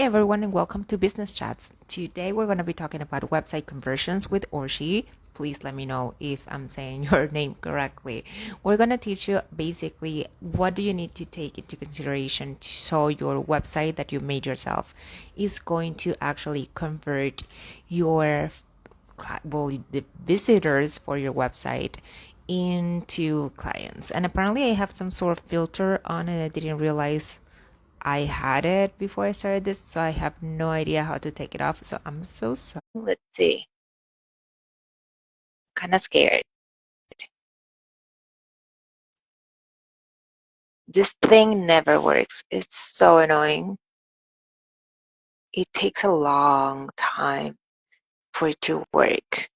Hey everyone, and welcome to Business Chats. Today we're going to be talking about website conversions with Orshi. Please let me know if I'm saying your name correctly. We're going to teach you basically what do you need to take into consideration so your website that you made yourself is going to actually convert your the visitors for your website into clients. And apparently I have some sort of filter on it. I didn't realize I had it before I started this, so I have no idea how to take it off. So I'm so sorry. Let's see. Kind of scared. This thing never works. It's so annoying. It takes a long time for it to work.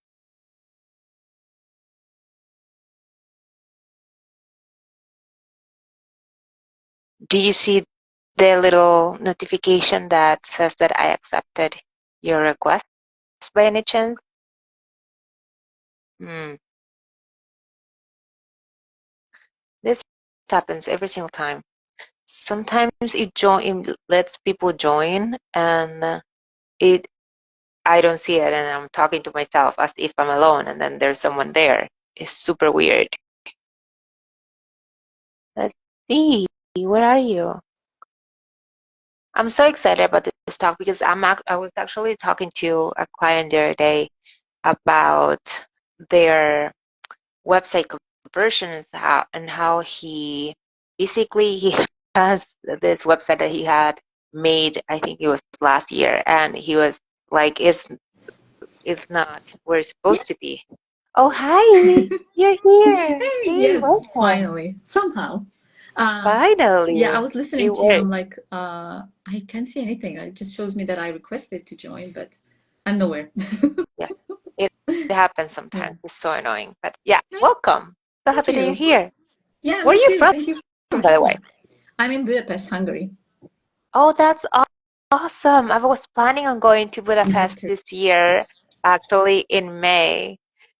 Do you see the little notification that says that I accepted your request by any chance? Hmm. This happens every single time. Sometimes it lets people join and it I don't see it and I'm talking to myself as if I'm alone and then there's someone there. It's super weird. Let's see, where are you? I'm so excited about this talk because I was actually talking to a client the other day about their website conversions how he basically he has this website that he had made, I think it was last year, and he was like, it's not where it's supposed to be. Oh, hi. You're here. Hey, Hey, yes, welcome. finally, somehow. Yeah, I Finally, was listening it to you. worked. I'm like, I can't see anything. It just shows me that I requested to join, but I'm nowhere. Yeah, it happens Yeah. sometimes. It's so annoying. But yeah, Hey, welcome. So thank happy that you're you. here. Yeah, Where are me you too. from, Thank you for by the way? having. I'm in Budapest, Hungary. Oh, that's awesome. I was planning on going to Me Budapest too. this year, actually in May,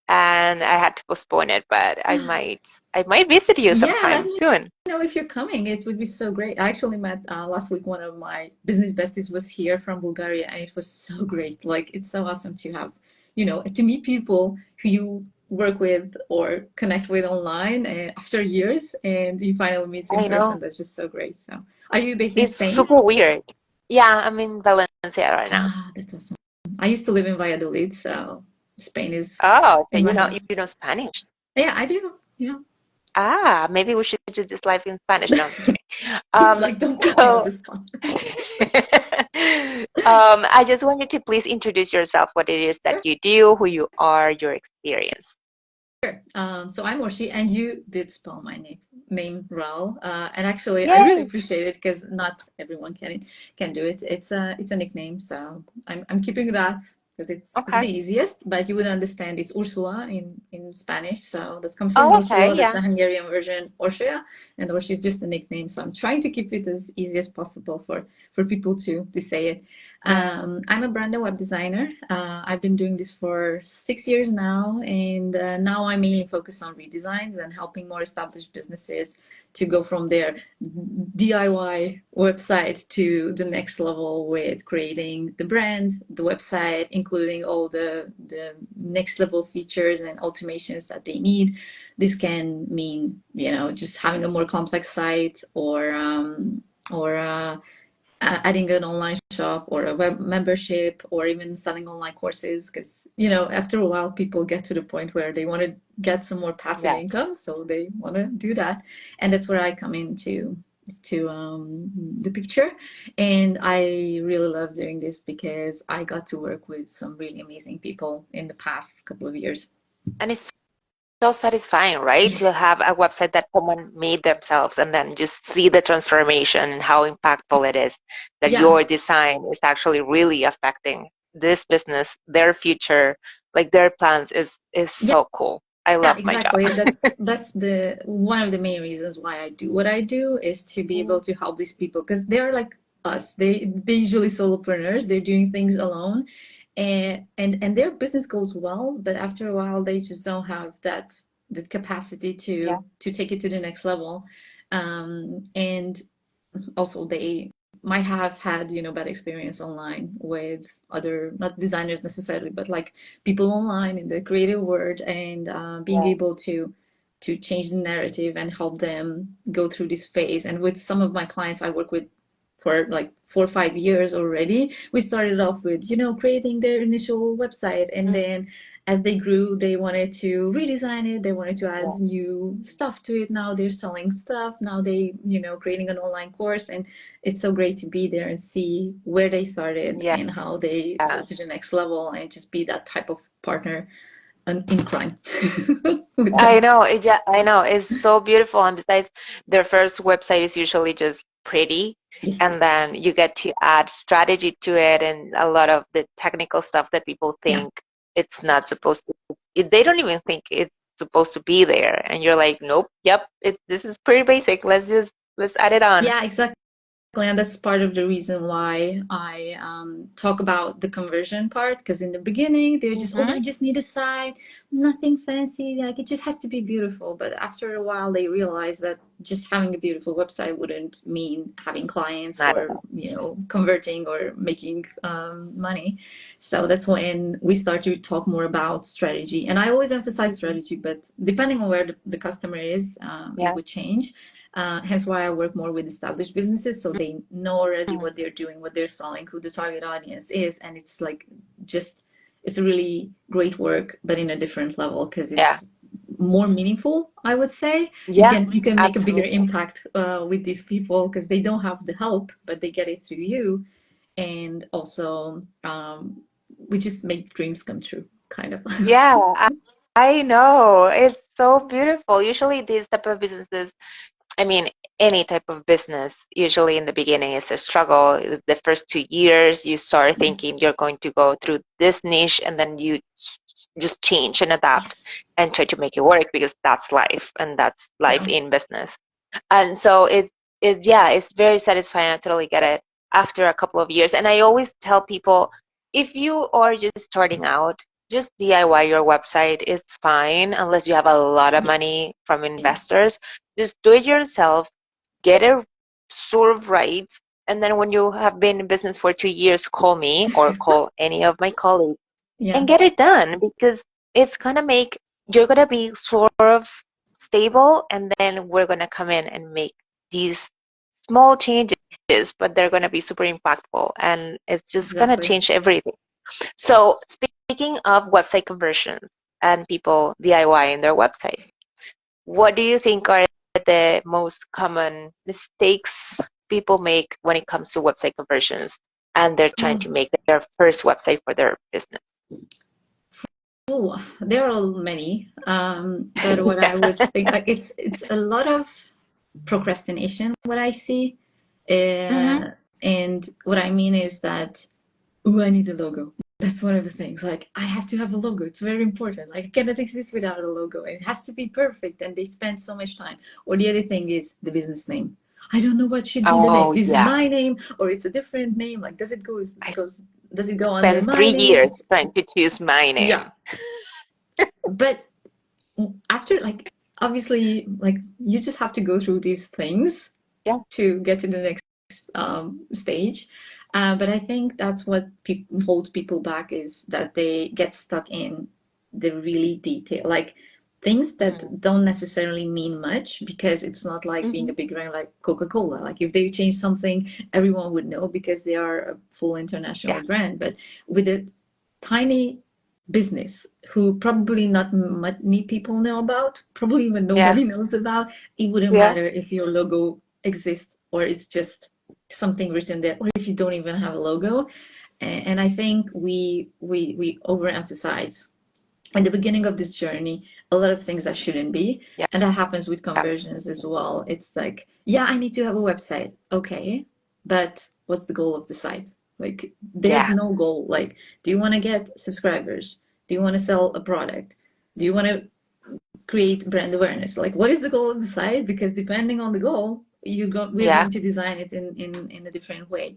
and I had to postpone it, but I might visit you Yeah, let sometime me soon. know if you're coming. It would be so great. I actually met last week one of my business besties was here from Bulgaria, and it was so great. Like it's so awesome to have, to meet people who you work with or connect with online after years, and you finally meet in I person. know. That's just so great. So, are you based in It's Spain? super weird. Yeah, I'm in Valencia right now. Ah, that's awesome. I used to live in Valladolid, so Spain is Oh, so in my heart. you know Spanish. Yeah, I do. Yeah. Ah, maybe we should do this live in Spanish. No, I'm just kidding. Like, don't put me on So the spot. I just want you to please introduce yourself, what it is that Sure. you do, who you are, your experience. Sure. So I'm Orshi, and you did spell my name well. And actually, I really Yay. appreciate it because not everyone can do it. It's a nickname, so I'm keeping that because it's Okay. the easiest. But you would understand it's Ursula in Spanish, so that comes from Oh, okay. Ursula. That's Yeah. the Hungarian version, Orsia, and Orshi is just a nickname. So I'm trying to keep it as easy as possible for people to say it. I'm a brand and web designer. I've been doing this for 6 years now, and now I mainly focus on redesigns and helping more established businesses to go from their DIY website to the next level with creating the brand, the website, including all the next level features and automations that they need. This can mean, just having a more complex site or adding an online shop or a web membership or even selling online courses because after a while people get to the point where they want to get some more passive Yeah. income, so they want to do that, and that's where I come into the picture. And I really love doing this because I got to work with some really amazing people in the past couple of years. And it's so satisfying, right? To Yes. have a website that someone made themselves and then just see the transformation and how impactful it is that Yeah. your design is actually really affecting this business, their future, like their plans is so cool. I Yeah, love my job. exactly. That's the one of the main reasons why I do what I do is to be able to help these people because they're like us. They usually solopreneurs. They're doing things alone, and their business goes well, but after a while they just don't have that capacity Yeah. to take it to the next level, and also they might have had, bad experience online with other, not designers necessarily, but like people online in the creative world, and being Yeah. able to change the narrative and help them go through this phase. And with some of my clients I work with for like 4 or 5 years already, we started off with, creating their initial website, and Mm, then as they grew, they wanted to redesign it. They wanted to add yeah. new stuff to it. Now they're selling stuff. Now they, creating an online course. And it's so great to be there and see where they started Yeah. and how they go to the next level, and just be that type of partner in crime with I them. know. Yeah, I know. It's so beautiful. And besides, their first website is usually just pretty, Yes. and then you get to add strategy to it and a lot of the technical stuff that people Yeah. think it's not supposed to. They don't even think it's supposed to be there, and you're like, nope, yep, this is pretty basic. Let's add it on. Yeah, exactly. And that's part of the reason why I talk about the conversion part, because in the beginning they're just, oh, Hmm. I just need a site, nothing fancy, like it just has to be beautiful. But after a while, they realize that just having a beautiful website wouldn't mean having clients, Not at or converting or making money. So that's when we start to talk more about strategy. And I always emphasize all. strategy, but depending on where the customer is, it Yeah. would change. Hence why I work more with established businesses, so they know already what they're doing, what they're selling, who the target audience is, and it's like just it's really great work, but in a different level, because Yeah. it's more meaningful, I would say. You Yeah. can you can make a bigger Absolutely. impact with these people, because they don't have the help, but they get it through you, and also we just make dreams come true, kind of. Yeah, I know. It's so beautiful. Usually these type of businesses, I mean, any type of business, usually in the beginning it's a struggle. The first 2 years, you start Yeah. thinking you're going to go through this niche, and then you just change and adapt Yes. and try to make it work because that's life and that's life Yeah. in business. And so yeah, it's very satisfying. I totally get it after a couple of years. And I always tell people, if you are just starting out, just DIY your website is fine unless you have a lot of Yeah. money from Yeah. investors. Just do it yourself, get it sort of right, and then when you have been in business for 2 years, call me or call any of my colleagues Yeah. and get it done because it's gonna make you're gonna be sort of stable, and then we're gonna come in and make these small changes, but they're gonna be super impactful, and it's just gonna Exactly. change everything. So speaking of website conversions and people DIYing their website, what do you think are the most common mistakes people make when it comes to website conversions and they're trying Oh. to make their first website for their business? Oh, there are many. But what I would think, like, it's a lot of procrastination, what I see. Hmm. And what I mean is that, oh, I need a logo. That's one of the things. Like, I have to have a logo. It's very important. Like, I cannot exist without a logo. It has to be perfect. And they spend so much time. Or the other thing is the business name. I don't know what should be the name. Oh, Is it yeah. my name or it's a different name? Like, I does it go under spent my 3 years name? trying to choose my name. Yeah. But after, like, obviously, like, you just have to go through these things Yeah, to get to the next stage. But I think that's what holds people back, is that they get stuck in the really detail, like things that mm, don't necessarily mean much, because it's not like being a hmm, big brand like Coca-Cola. Like, if they change something, everyone would know because they are a full international yeah, brand. But with a tiny business who probably not many people know about, probably even yeah, nobody knows about, it wouldn't yeah, matter if your logo exists or it's just something written there, or if you don't even have a logo. And I think we overemphasize in the beginning of this journey a lot of things that shouldn't be. yeah, And that happens with yeah, conversions as well. It's like, yeah, I need to have a website. Okay, but what's the goal of the site? Like, there's yeah, no goal. Like, do you want to get subscribers? Do you want to sell a product? Do you want to create brand awareness? Like, what is the goal of the site? Because depending on the goal, we're yeah, going to design it in a different way.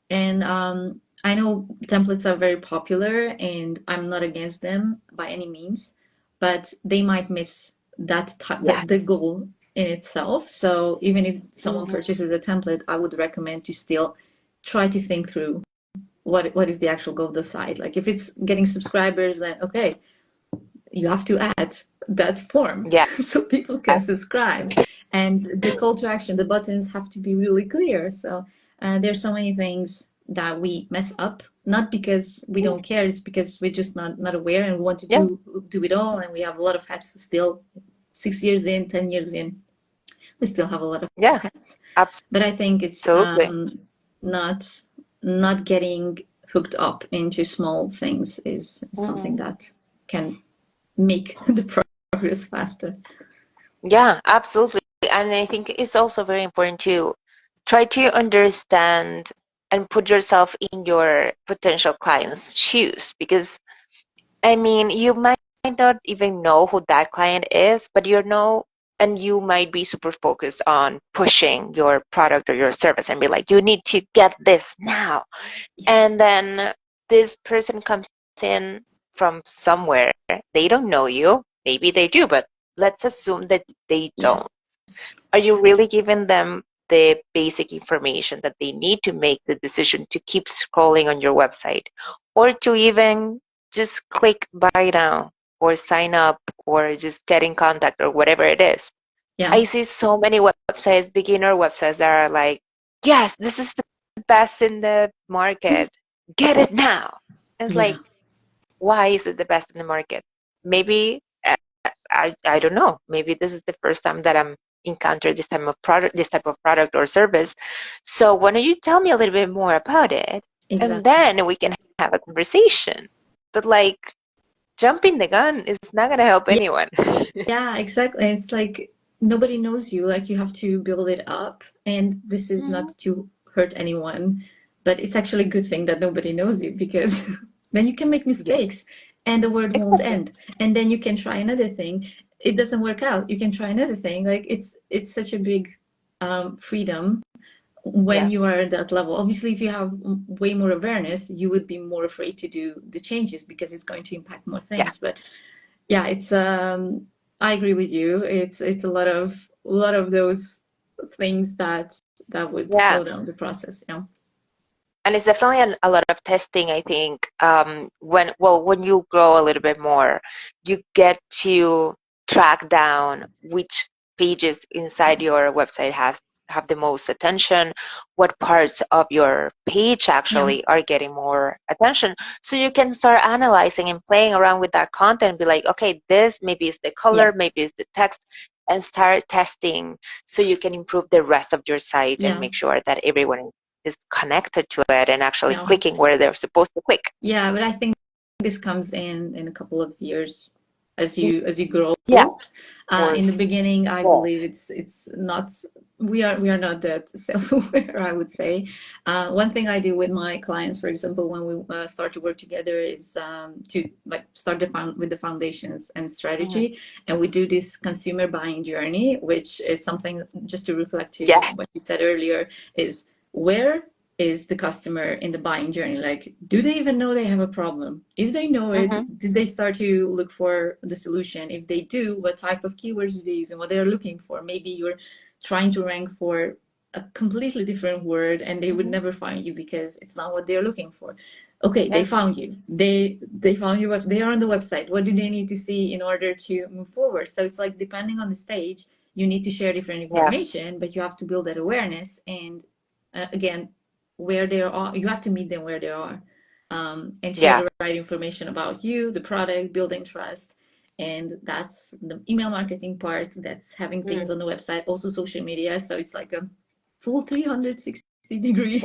And I know templates are very popular, and I'm not against them by any means, but they might miss yeah. the goal in itself. So even if someone Hmm. purchases a template, I would recommend to still try to think through what is the actual goal of the site. Like if it's getting subscribers, then okay, you have to add that form Yeah. so people can subscribe, and the call to action, the buttons have to be really clear. So there's so many things that we mess up, not because we don't care, it's because we're just not aware, and we want to Yeah. do it all, and we have a lot of hats still. 6 years in, 10 years in, we still have a lot of Yeah. hats. Absolutely. But I think it's not not getting hooked up into small things is something that can make the progress faster. Yeah, absolutely. And I think it's also very important to try to understand and put yourself in your potential client's shoes, because I mean, you might not even know who that client is, but you know, and you might be super focused on pushing your product or your service and be like, you need to get this now. And then this person comes in from somewhere. They don't know you. Maybe they do, but let's assume that they Yes. don't. Are you really giving them the basic information that they need to make the decision to keep scrolling on your website, or to even just click buy now or sign up or just get in contact or whatever it is? Yeah. I see so many websites, beginner websites, that are like, yes, this is the best in the market. Get it now. And it's Yeah. like, why is it the best in the market? Maybe I don't know. Maybe this is the first time that I'm encountered this type of product or service. So why don't you tell me a little bit more about it, and Exactly. then we can have a conversation. But like jumping the gun is not gonna help Yeah. anyone. Yeah, exactly. It's like nobody knows you. Like you have to build it up. And this is not to hurt anyone, but it's actually a good thing that nobody knows you, because then you can make Yeah, mistakes and the word won't exactly. end. And then you can try another thing. It doesn't work out. You can try another thing. Like it's such a big freedom when Yeah, you are at that level. Obviously, if you have way more awareness, you would be more afraid to do the changes because it's going to impact more yeah, things. But yeah, it's I agree with you. It's a lot of those things that would yeah. slow down the process. Yeah. And it's definitely a lot of testing, I think. When you grow a little bit more, you get to track down which pages inside your website have the most attention, what parts of your page Yeah. actually are getting more attention. So you can start analyzing and playing around with that content and be like, okay, this maybe is the Yeah. color, maybe it's the text, and start testing so you can improve the rest of your site and Yeah. make sure that everyone is connected to it and actually Yeah. clicking where they're supposed to click. Yeah, but I think this comes in a couple of years as you grow. Yeah, or In the beginning, I yeah. believe it's not, we are not that self-aware, I would say. One thing I do with my clients, for example, when we start to work together, is to like start with the foundations and Mhm. strategy, and we do this consumer buying journey, which is something, just to reflect to Yeah, what you said earlier, is where is the customer in the buying journey? Like, do they even know they have a problem? If they know it, hmm, did they start to look for the solution? If they do, what type of keywords do they use and what they're looking for? Maybe you're trying to rank for a completely different word and they would hmm, never find you because it's not what they're looking for. Okay, they yeah, found you. They found you. They are on the website. What do they need to see in order to move forward? So it's like, depending on the stage, you need to share different yeah, information, but you have to build that awareness. And again, where they are, you have to meet them where they are, and share yeah, the right information about you, the product, building trust. And that's the email marketing part, that's having things mm. on the website, also social media. So it's like a full 360-degree.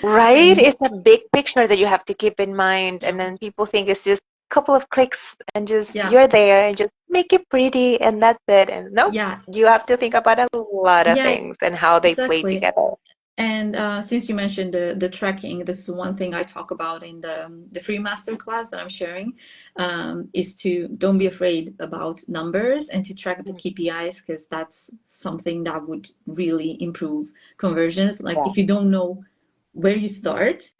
Right? And It's a big picture that you have to keep in mind, yeah, and then people think it's just a couple of clicks and just yeah, you're there and just make it pretty and that's it. And no, yeah, you have to think about a lot of yeah, things and how they play exactly. together. And since you mentioned the tracking, this is one thing I talk about in the free master class that I'm sharing, is to don't be afraid about numbers and to track the Mm. KPIs, because that's something that would really improve conversions. Like Yeah. if you don't know where you start,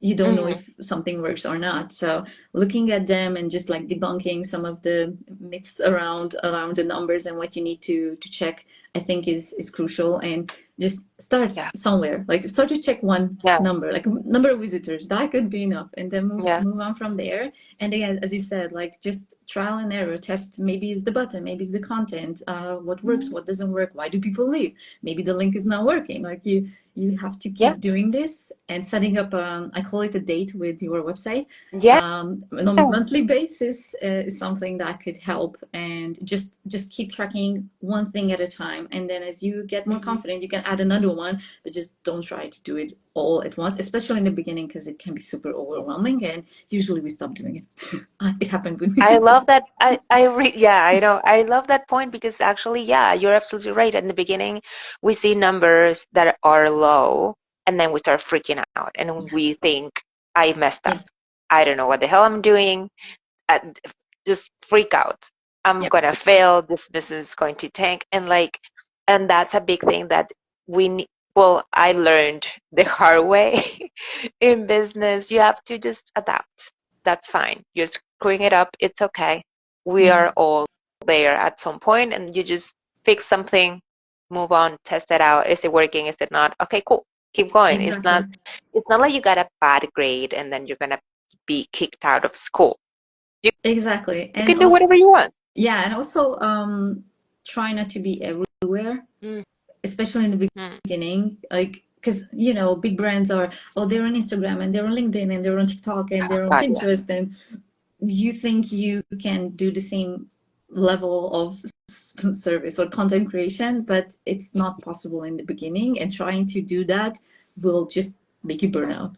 you don't know Hmm. if something works or not. So looking at them and just like debunking some of the myths around the numbers and what you need to check I think is crucial. And just start Yeah. somewhere, like start to check one Yeah. number, like number of visitors, that could be enough, and then Yeah. move on from there. And again, as you said, like just trial and error, test. Maybe it's the button, maybe it's the content, what works, what doesn't work, why do people leave, maybe the link is not working. Like you have to Yeah. keep doing this and setting up, I call it a date with your website, Yeah. on a monthly basis, is something that could help. And just keep tracking one thing at a time, and then as you get more confident, you can add another one, but just don't try to do it all at once, especially in the beginning, because it can be super overwhelming, and usually we stop doing it. It happened with me. I love that. Yeah, I know. I love that point because actually, yeah, you're absolutely right. In the beginning, we see numbers that are low and then we start freaking out and we think, I messed Yeah, up. I don't know what the hell I'm doing. Uh, just freak out. I'm yeah, gonna fail. This business is going to tank. And that's a big thing that we need. Well, I learned the hard way in business. You have to just adapt. That's fine. You're screwing it up. It's okay. We yeah, are all there at some point, and you just fix something, move on, test it out. Is it working? Is it not? Okay, cool. Keep going. exactly. It's not like you got a bad grade and then you're gonna be kicked out of school. You, Exactly. you And can do also, whatever you want. yeah, and also, try not to be everywhere, Mm, especially in the mm. beginning, like, because big brands are, oh, they're on Instagram and they're on LinkedIn and they're on TikTok and Oh, they're on God, yeah. Pinterest, and you think you can do the same level of service or content creation, but it's not possible in the beginning, and trying to do that will just make you burn out.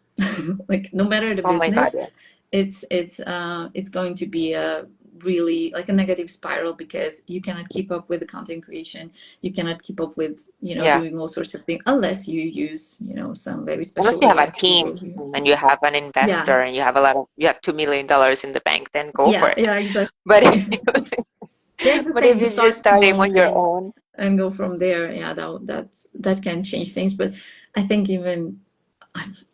Like, no matter the Oh my God, business, yeah. it's going to be a really, like, a negative spiral, because you cannot keep up with the content creation, you cannot keep up with Yeah. doing all sorts of things, unless you use some very Unless special you have a AI tools, team or and you have an yeah, investor and you have $2 million in the bank, then go for yeah, it. yeah, exactly. But Yeah, it's the but same. if You you're start just starting small on your and own, go from there. Yeah, that can change things. But I think even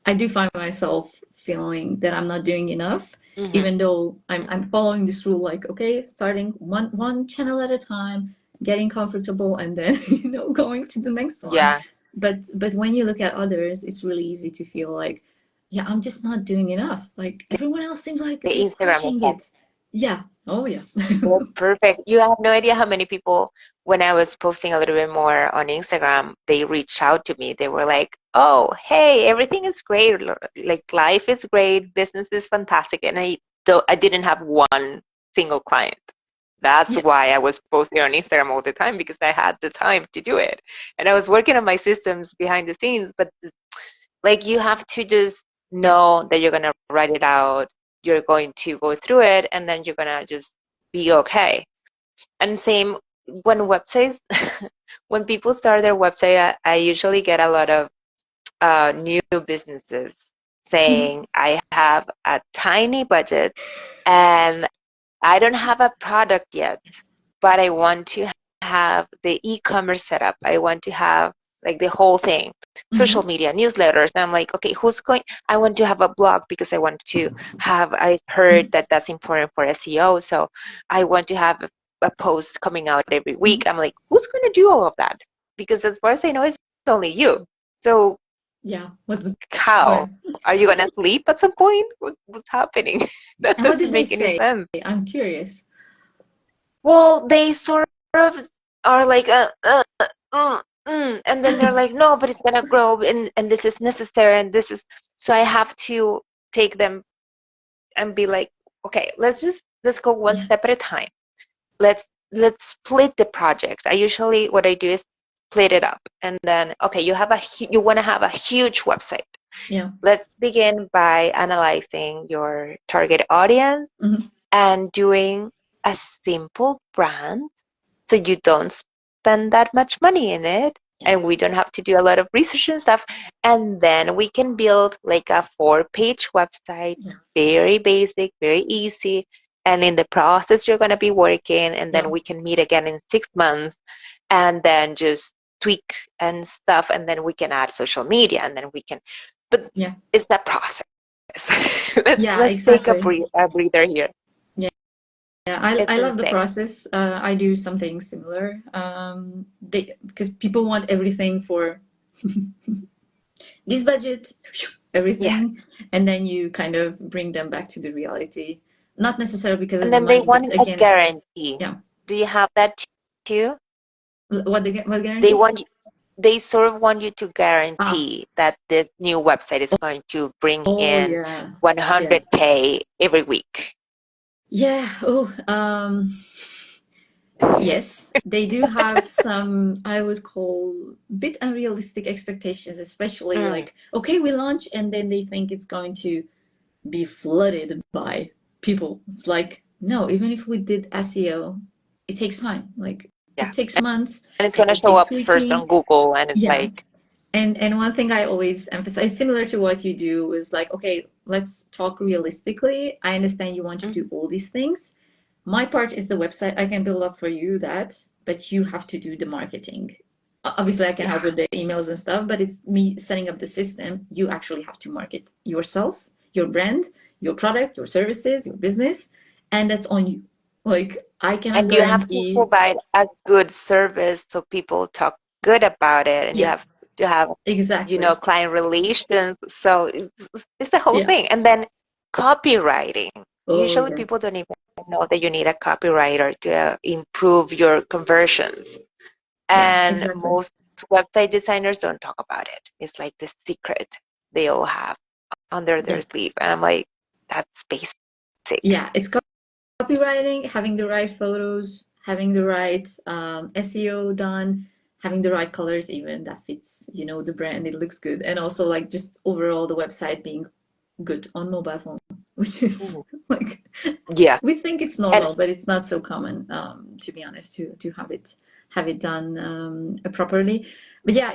I do find myself feeling that I'm not doing enough, hmm even though I'm following this rule, like, okay, starting one channel at a time, getting comfortable, and then going to the next one. yeah, But when you look at others, it's really easy to feel like, yeah, I'm just not doing enough. Like, everyone else seems like the they're Instagram crushing effect. it. Yeah. Oh yeah. That's perfect. You have no idea how many people, when I was posting a little bit more on Instagram, they reached out to me. They were like, "Oh, hey, everything is great. Like life is great, business is fantastic." And I didn't have one single client. That's Yeah. why I was posting on Instagram all the time because I had the time to do it. And I was working on my systems behind the scenes, but like you have to just Yeah. know that you're gonna write it out, you're going to go through it, and then you're gonna just be okay. And same when websites, when people start their website, I usually get a lot of new businesses Mhm. saying, I have a tiny budget and I don't have a product yet, but I want to have the e-commerce setup. I want to have like the whole thing, social Mhm. media, newsletters. And I'm like, okay, who's going? I want to have a blog because I want to have, I heard Mhm. that that's important for SEO. So I want to have a post coming out every week. Mhm. I'm like, who's going to do all of that? Because as far as I know, it's only you. So Yeah. What's the Go how? ahead. Are you going to sleep at some point? What's happening? That And what doesn't did they make any say? sense. I'm curious. Well, they sort of are like, and then they're like, no, but it's gonna grow, and this is necessary, and this is. So I have to take them and be like, okay, let's go one Yeah. step at a time. Let's let's split the project. I usually what I do is split it up, and then okay, you want to have a huge website. Yeah. Let's begin by analyzing your target audience Mhm. and doing a simple brand so you don't spend that much money in it Yeah. and we don't have to do a lot of research and stuff, and then we can build like a 4-page website, Yeah. very basic, very easy, and in the process you're going to be working, and Yeah. then we can meet again in 6 months and then just tweak and stuff, and then we can add social media, and then we can, but Yeah. it's that process. let's Yeah. let's take Exactly. a breather here. Yeah. It's I love the insane. process. I do something similar. Because people want everything for this budget, Yeah. everything, and then you kind of bring them back to the reality. Not necessarily because And of the then they money, but want a again, guarantee. yeah. Do you have that too? What They guarantee? want you, they sort of want you to Ah, guarantee that this new website is going to bring oh in yeah, yeah, 100K every week. yeah. Oh, yes, they do have some, I would call bit unrealistic expectations, especially Mm, like, okay, we launch and then they think it's going to be flooded by people. It's like, no, even if we did SEO, it takes time. Like yeah. it takes months And it's and gonna it show takes up first on tweaking. Google and it's Yeah. like, And one thing I always emphasize, similar to what you do, is like, okay, let's talk realistically. I understand you want to do mhm, all these things. My part is the website. I can build up for you that, but you have to do the marketing. Obviously, I can help yeah, with the emails and stuff, but it's me setting up the system. You actually have to market yourself, your brand, your product, your services, your business, and that's on you. Like, I cannot and you have to guarantee, provide a good service so people talk good about it, and you have yes, to have, exactly. client relations. So it's the whole Yeah. thing. And then copywriting. Oh, Usually yeah. people don't even know that you need a copywriter to improve your conversions. Yeah, And exactly. most website designers don't talk about it. It's like the secret they all have under their Yeah. sleeve. And I'm like, that's basic. Yeah. It's copywriting, having the right photos, having the right SEO done, having the right colors even that fits, the brand. It looks good. And also like just overall the website being good on mobile phone, which is Mhm. like Yeah. we think it's And normal, but it's not so common, to be honest, to have it done properly. But yeah,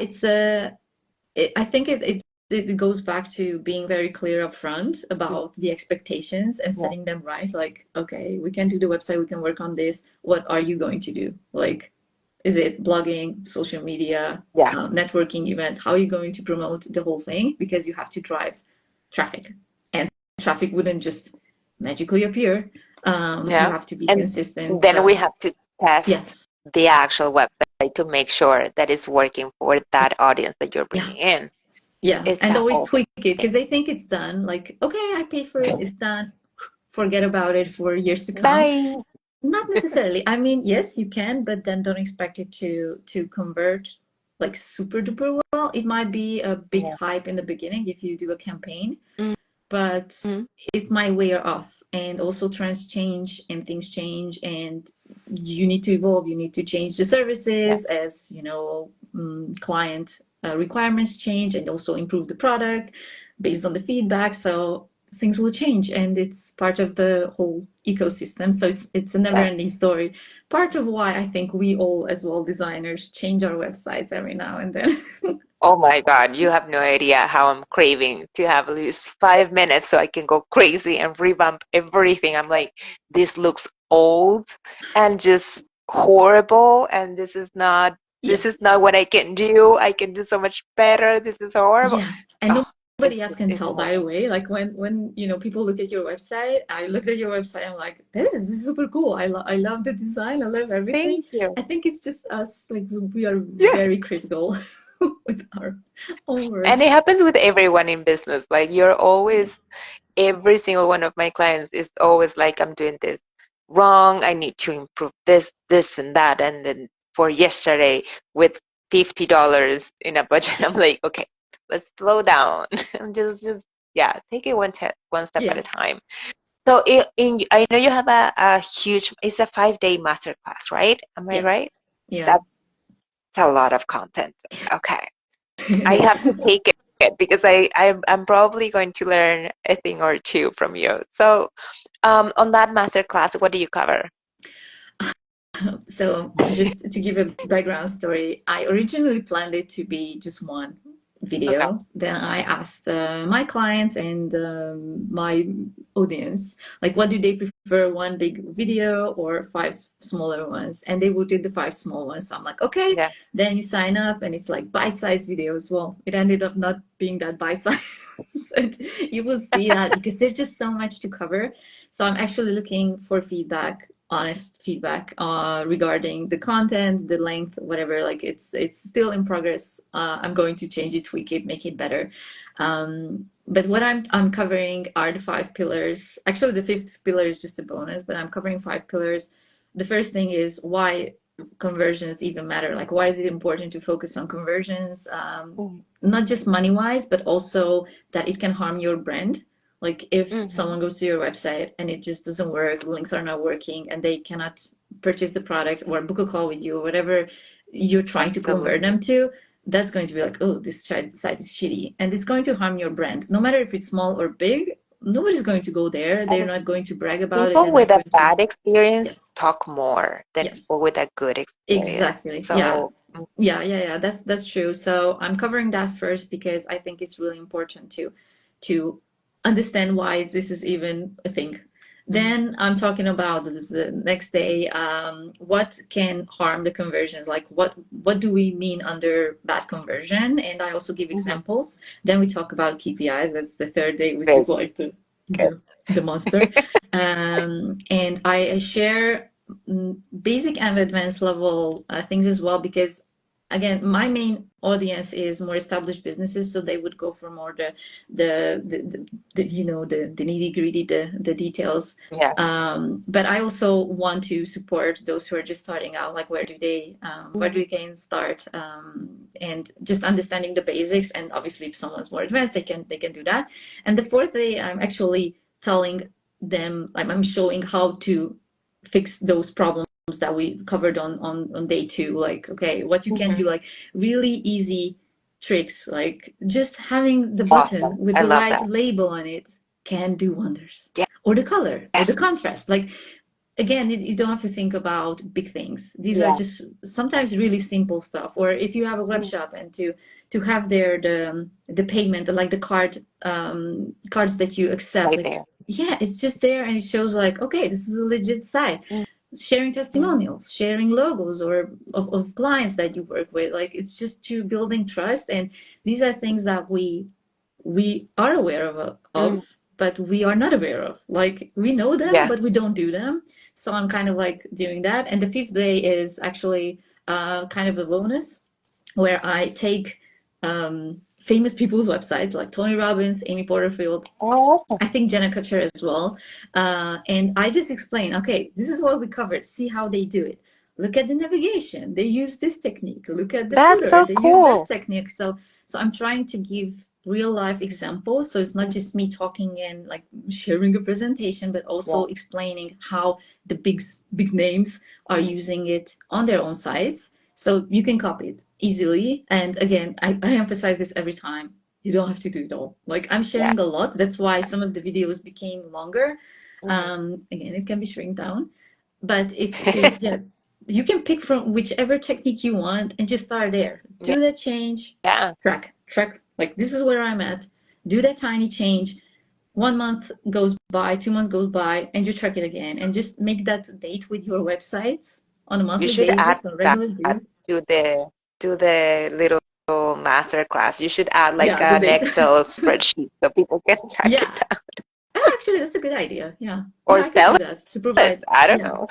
I think it goes back to being very clear up front about the expectations and yeah, setting them right. Like, okay, we can do the website, we can work on this. What are you going to do? Like, is it blogging, social media, yeah, networking event? How are you going to promote the whole thing? Because you have to drive traffic, and traffic wouldn't just magically appear. You yeah. have to be And consistent. then we So, have to test yes, the actual website to make sure that it's working for that audience that you're yeah. bringing in. Yeah, It's and a always whole tweak it thing. because they think it's done. Like, okay, I paid for it, it's done. Forget about it for years to come. Bye. Not necessarily. I mean, yes, you can, but then don't expect it to convert like super duper well. It might be a big Yeah. hype in the beginning if you do a campaign, but Mhm. it might wear off. And also trends change and things change, and you need to evolve. You need to change the Yeah. services as client requirements change, and also improve the product based on the feedback. So things will change, and it's part of the whole ecosystem. So it's a Yeah. never-ending story. Part of why I think we all, as well designers, change our websites every now and then. Oh my God, you have no idea how I'm craving to have at least 5 minutes so I can go crazy and revamp everything. I'm like, this looks old and just horrible, and Yeah. this is not what I can do. I can do so much better. This is horrible. Yeah, and Oh, nobody else can it's the tell, whole by the thing. way. Like when people look at your website, I looked at your website. I'm like, this is super cool. I love the design. I love everything. Thank you. I think it's just us. Like we are Yeah. very critical with our own And works. it happens with everyone in business. Like you're always Yes. every single one of my clients is always like, I'm doing this wrong. I need to improve this, and that. And then for yesterday with $50 in a budget, I'm like, okay, let's slow down. I'm just, yeah, take it one step at Yeah. a time. So I know you have a huge, it's a 5-day masterclass, right? Am I Yes. right? Yeah. That's a lot of content. Okay. It I is. have to take it because I'm probably going to learn a thing or two from you. So, on that masterclass, what do you cover? So just to give a background story, I originally planned it to be just one Okay. video. Then I asked my clients and my audience, like, what do they prefer, one big video or five smaller ones? And they voted the five small ones. So I'm like, okay, Yeah. then you sign up, and it's like bite-sized videos. Well, it ended up not being that bite-sized. So you will see that because there's just so much to cover. So I'm actually looking for feedback honest feedback regarding the content, the length, whatever. Like it's still in progress. I'm going to change it, tweak it, make it better. But what I'm covering are the 5 pillars. Actually, the fifth pillar is just a bonus, but I'm covering 5 pillars. The first thing is why conversions even matter. Like, why is it important to focus on conversions? Not just money wise, but also that it can harm your brand. Like, if someone goes to your website and it just doesn't work, the links are not working, and they cannot purchase the product or book a call with you or whatever you're trying to convert them to, that's going to be like, oh, this site is shitty. And it's going to harm your brand. No matter if it's small or big, nobody's going to go there. They're not going to brag about it. People with a bad Yes. experience talk more than Yes. people with a good experience. Exactly. So, Yeah. That's true. So I'm covering that first because I think it's really important to understand why this is even a thing. Then I'm talking about this, the next day, what can harm the conversions? Like what do we mean under bad conversion? And I also give examples. Then we talk about KPIs. That's the third day, which is like the monster. And I share basic and advanced level things as well, because again, my main audience is more established businesses, so they would go for more the you know, the nitty gritty, the details. yeah. But I also want to support those who are just starting out. Like, where do they start, and just understanding the basics. And obviously, if someone's more advanced, they can do that. And the fourth day, I'm actually telling them, I'm showing how to fix those problems that we covered on day 2. Like, okay, what you can do, like really easy tricks, like just having the button Awesome. with I the love right that. label on it can do wonders. Yeah. Or the color, or the Yes. contrast. Like, again, you don't have to think about big things. These are just sometimes really simple stuff. Or if you have a web shop, and to have there the payment, like the cards that you accept, Right like, there. yeah, it's just there, and it shows like, okay, this is a legit site. Sharing testimonials, sharing logos or of clients that you work with. Like, it's just to building trust. And these are things that we are aware of, but we are not aware of. Like, we know them, Yeah. but we don't do them. So I'm kind of like doing that. And the fifth day is actually kind of a bonus, where I take famous people's websites like Tony Robbins, Amy Porterfield, Oh, awesome. I think Jenna Kutcher as well. And I just explain, okay, this is what we covered. See how they do it. Look at the navigation. They use this technique. Look at the That's footer. so They use cool. that technique. So I'm trying to give real life examples. So it's not just me talking and like sharing a presentation, but also explaining how the big names are using it on their own sites. So you can copy it easily. And again, I emphasize this every time. You don't have to do it all. Like, I'm sharing a lot. That's why some of the videos became longer. Again, it can be shrink down, but it's to, you can pick from whichever technique you want and just start there. Do that change, Yeah. track. Like, this is where I'm at. Do that tiny change. 1 month goes by, 2 months goes by, and you track it again, and just make that date with your websites on a You monthly should add basis, on a that regular basis. to the little master class. You should add like Yeah, the an date. Excel spreadsheet so people can track it Yeah. down. Actually, that's a good idea. Yeah. Or I could sell do that to it. provide. I don't Yeah. know.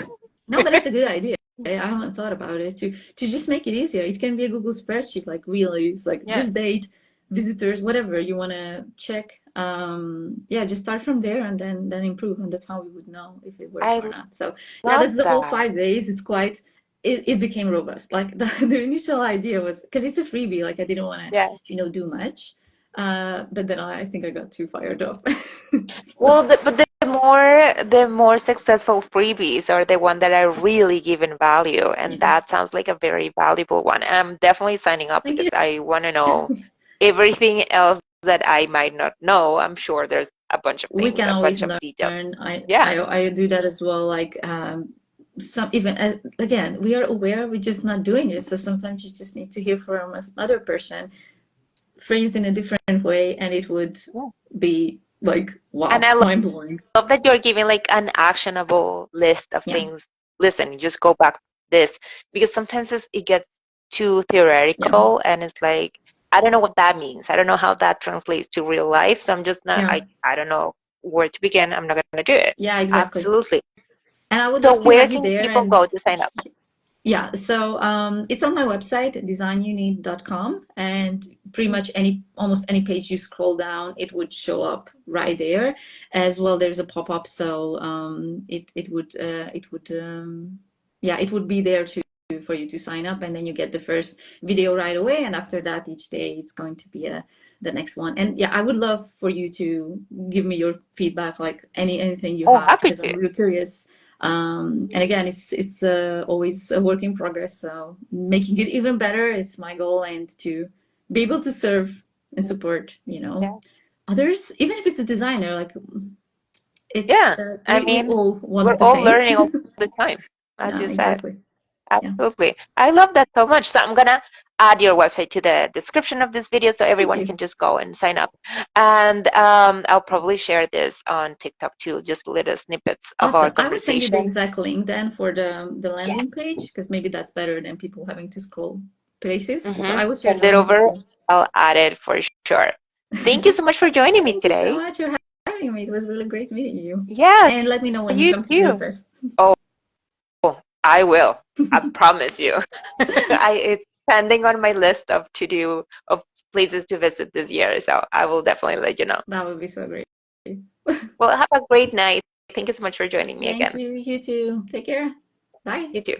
No, but that's a good idea. I haven't thought about it, to just make it easier. It can be a Google spreadsheet, like, really, it's like Yeah. this date, visitors, whatever you want to check. Yeah, just start from there, and then improve, and that's how we would know if it works I or not. So yeah, love that's the whole that. 5 days. It's quite. It became robust. Like, the initial idea was, because it's a freebie. Like, I didn't want to, Yeah. do much. But then I think I got too fired up. Well, but the more successful freebies are the one that are really given value, and Yeah. that sounds like a very valuable one. I'm definitely signing up Thank because you. I want to know everything else that I might not know. I'm sure there's a bunch of We things, can a always bunch of details. learn. Yeah. I do that as well. Like, some, even as, again, we are aware, we're just not doing it. So sometimes you just need to hear from another person phrased in a different way, and it would Yeah. be like, And wow, I mind blowing. love that you're giving like an actionable list of Yeah. things. Listen, you just go back to this because sometimes it gets too Yeah. theoretical and it's like, I don't know what that means. I don't know how that translates to real life. So I'm just not, Yeah. I don't know where to begin. I'm not going to do it. Yeah, exactly. Absolutely. And I would So love to where have you can there. people And go to sign up? yeah, so it's on my website, designuneed.com, and pretty much almost any page you scroll down, it would show up right there. As well, there's a pop-up, so yeah, it would be there for you to sign up, and then you get the first video right away, and after that, each day it's going to be the next one. And yeah, I would love for you to give me your feedback, like anything you Oh, have, happy because I'm to. really curious. And again, it's always a work in progress. So making it even better is my goal, and to be able to serve and support, Yeah. others, even if it's a designer. Like it's Yeah. I we mean, all we're want the all same. learning all the time, as Yeah, you said. exactly. Yeah. Absolutely. I love that so much. So I'm gonna add your website to the description of this video so Thank everyone you. can just go and sign up. And I'll probably share this on TikTok too, just little snippets of our Awesome. I will send you the conversation. exact link then for the Yeah. landing page, because maybe that's better than people having to scroll places. So Mm-hmm. I will share Send the it link with over. you. I'll add it for sure. Thank you so much for joining me Thank you so today. much for having me. It was really great meeting you. Yeah, And let me know when you you come to too. Budapest. Oh, I will. I promise you. It's pending on my list of to do of places to visit this year, so I will definitely let you know. That would be so great. Well, have a great night. Thank you so much for joining me Thank again. you. You too. Take care. Bye. You too.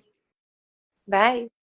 Bye.